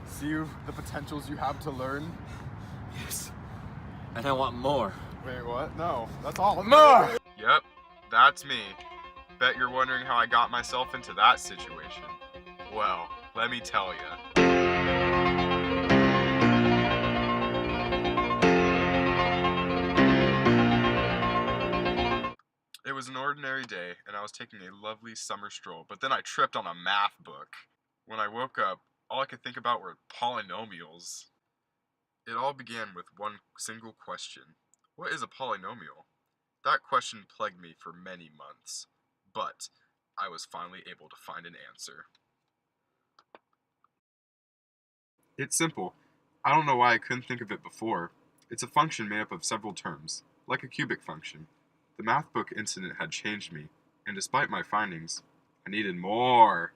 See the potentials you have to learn? Yes. And I want more. Wait, what? No, that's all. More! Yep, that's me. Bet you're wondering how I got myself into that situation. Well, let me tell ya. It was an ordinary day, and I was taking a lovely summer stroll, but then I tripped on a math book. When I woke up, all I could think about were polynomials. It all began with one single question. What is a polynomial? That question plagued me for many months, but I was finally able to find an answer. It's simple. I don't know why I couldn't think of it before. It's a function made up of several terms, like a cubic function. The math book incident had changed me, and despite my findings, I needed more.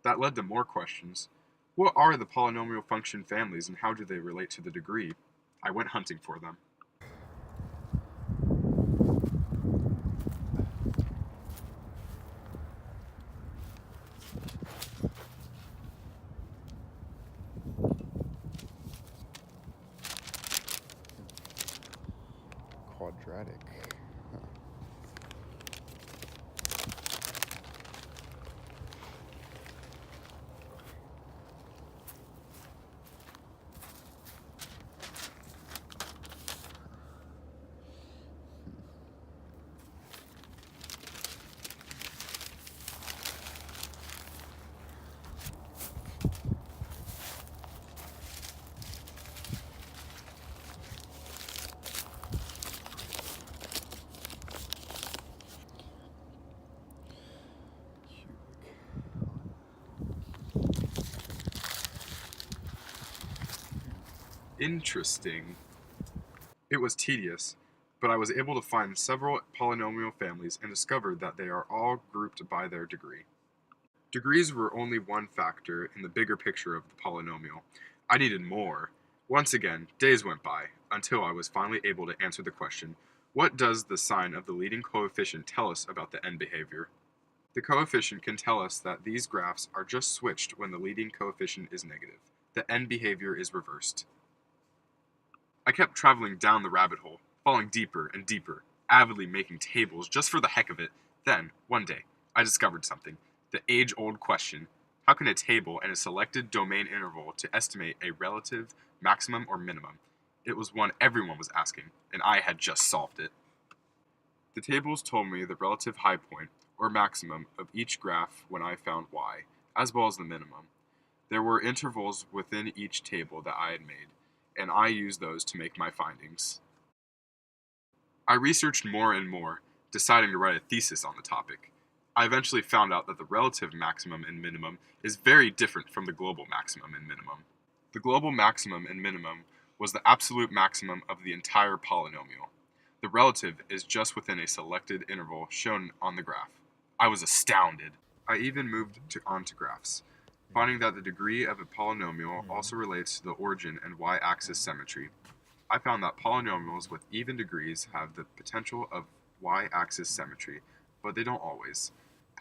That led to more questions. What are the polynomial function families and how do they relate to the degree? I went hunting for them. Quadratic. Interesting. It was tedious, but I was able to find several polynomial families and discovered that they are all grouped by their degree. Degrees were only one factor in the bigger picture of the polynomial. I needed more. Once again, days went by, until I was finally able to answer the question, what does the sign of the leading coefficient tell us about the end behavior? The coefficient can tell us that these graphs are just switched when the leading coefficient is negative. The end behavior is reversed. I kept traveling down the rabbit hole, falling deeper and deeper, avidly making tables just for the heck of it. Then, one day, I discovered something. The age-old question, how can a table and a selected domain interval to estimate a relative maximum or minimum? It was one everyone was asking, and I had just solved it. The tables told me the relative high point, or maximum, of each graph when I found y, as well as the minimum. There were intervals within each table that I had made, and I used those to make my findings. I researched more and more, deciding to write a thesis on the topic. I eventually found out that the relative maximum and minimum is very different from the global maximum and minimum. The global maximum and minimum was the absolute maximum of the entire polynomial. The relative is just within a selected interval shown on the graph. I was astounded. I even moved on to graphs, finding that the degree of a polynomial also relates to the origin and y-axis symmetry. I found that polynomials with even degrees have the potential of y-axis symmetry, but they don't always.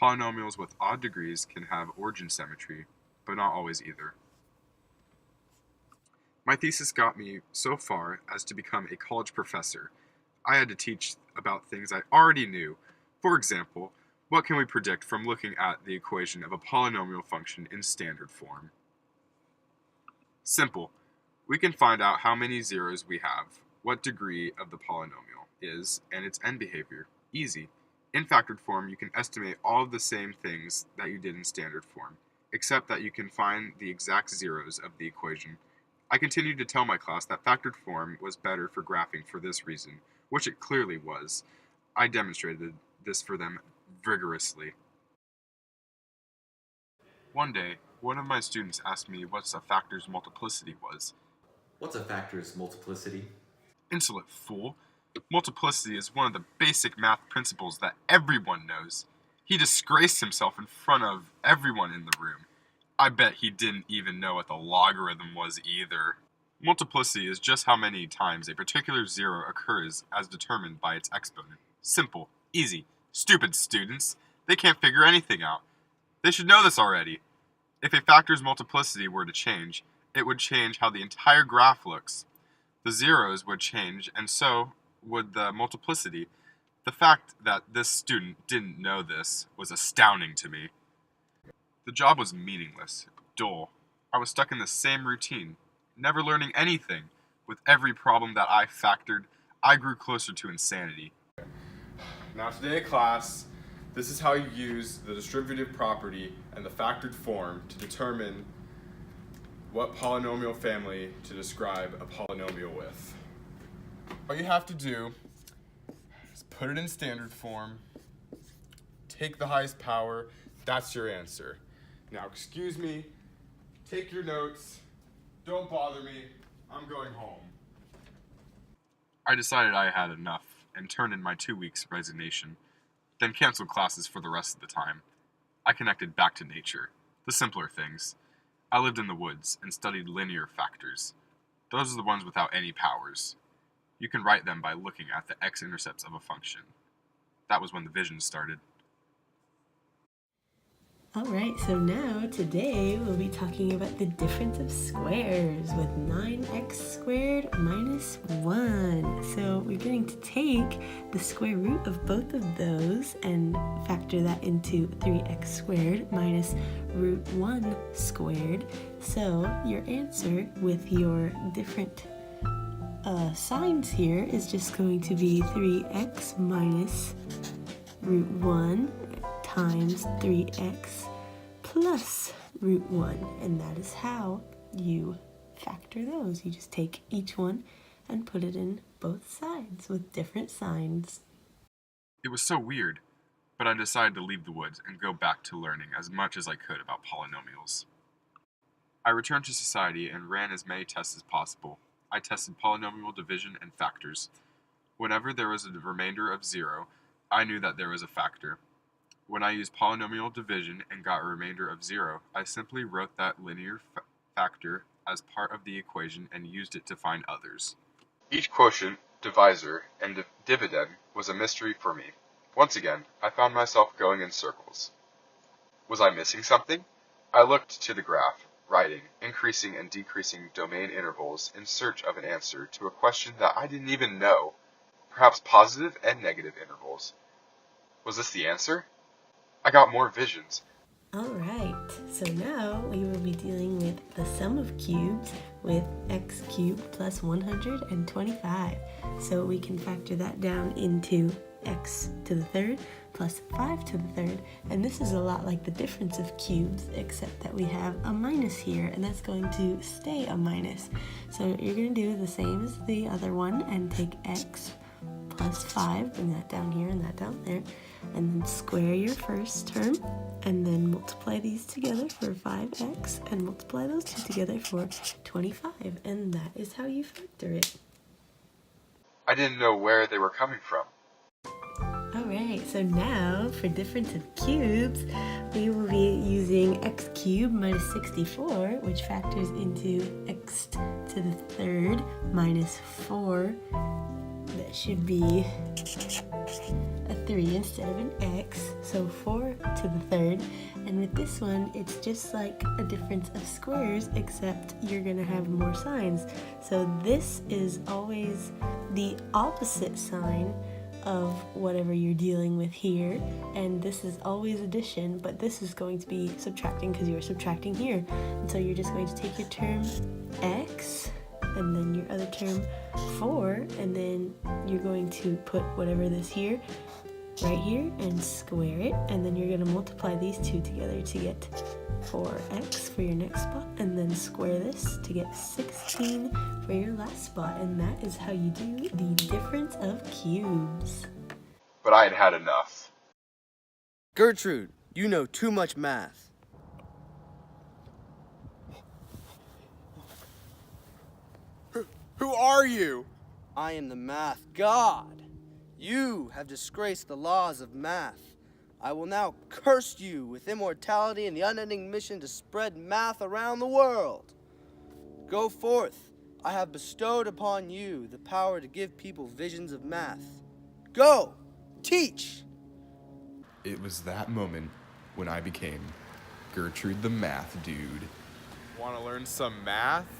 Polynomials with odd degrees can have origin symmetry, but not always either. My thesis got me so far as to become a college professor. I had to teach about things I already knew. For example, what can we predict from looking at the equation of a polynomial function in standard form? Simple. We can find out how many zeros we have, what degree of the polynomial is, and its end behavior. Easy. In factored form, you can estimate all of the same things that you did in standard form, except that you can find the exact zeros of the equation. I continued to tell my class that factored form was better for graphing for this reason, which it clearly was. I demonstrated this for them vigorously. One day, one of my students asked me what a factor's multiplicity was. What's a factor's multiplicity? Insolent fool. Multiplicity is one of the basic math principles that everyone knows. He disgraced himself in front of everyone in the room. I bet he didn't even know what the logarithm was either. Multiplicity is just how many times a particular zero occurs as determined by its exponent. Simple, easy. Stupid students. They can't figure anything out. They should know this already. If a factor's multiplicity were to change, it would change how the entire graph looks. The zeros would change, and so would the multiplicity. The fact that this student didn't know this was astounding to me. The job was meaningless, dull. I was stuck in the same routine, never learning anything. With every problem that I factored, I grew closer to insanity. Now today, class, this is how you use the distributive property and the factored form to determine what polynomial family to describe a polynomial with. All you have to do is put it in standard form, take the highest power, that's your answer. Now excuse me, take your notes, don't bother me, I'm going home. I decided I had enough and turned in my 2 weeks resignation, then canceled classes for the rest of the time. I connected back to nature, the simpler things. I lived in the woods and studied linear factors. Those are the ones without any powers. You can write them by looking at the x-intercepts of a function. That was when the vision started. Alright, so now today we'll be talking about the difference of squares with 9x squared minus 1. So we're going to take the square root of both of those and factor that into 3x squared minus root 1 squared. So your answer with your different signs here is just going to be 3x minus root 1 times 3x plus root 1, and that is how you factor those. You just take each one and put it in both sides with different signs. It was so weird, but I decided to leave the woods and go back to learning as much as I could about polynomials. I returned to society and ran as many tests as possible. I tested polynomial division and factors. Whenever there was a remainder of 0, I knew that there was a factor. When I used polynomial division and got a remainder of 0, I simply wrote that linear factor as part of the equation and used it to find others. Each quotient, divisor, and dividend was a mystery for me. Once again, I found myself going in circles. Was I missing something? I looked to the graph, writing, increasing and decreasing domain intervals in search of an answer to a question that I didn't even know, perhaps positive and negative intervals. Was this the answer? I got more visions. Alright, so now we will be dealing with the sum of cubes with x cubed plus 125. So we can factor that down into x to the third plus 5 to the third. And this is a lot like the difference of cubes, except that we have a minus here, and that's going to stay a minus. So you're going to do the same as the other one and take x plus 5, bring that down here and that down there, and then square your first term, and then multiply these together for 5x, and multiply those two together for 25, and that is how you factor it. I didn't know where they were coming from. Alright, so now for difference of cubes, we will be using x cubed minus 64, which factors into x to the third minus 4. That should be a 3 instead of an x, so 4 to the third. And with this one, it's just like a difference of squares, except you're going to have more signs. So this is always the opposite sign of whatever you're dealing with here, and this is always addition, but this is going to be subtracting because you're subtracting here. And so you're just going to take your term x and then your other term 4, and then you're going to put whatever this here right here and square it, and then you're going to multiply these two together to get 4x for your next spot, and then square this to get 16 for your last spot, and that is how you do the difference of cubes. But I had had enough. Gertrude, you know too much math. Who are you? I am the math god. You have disgraced the laws of math. I will now curse you with immortality and the unending mission to spread math around the world. Go forth. I have bestowed upon you the power to give people visions of math. Go, teach. It was that moment when I became Gertrude the math dude. Want to learn some math?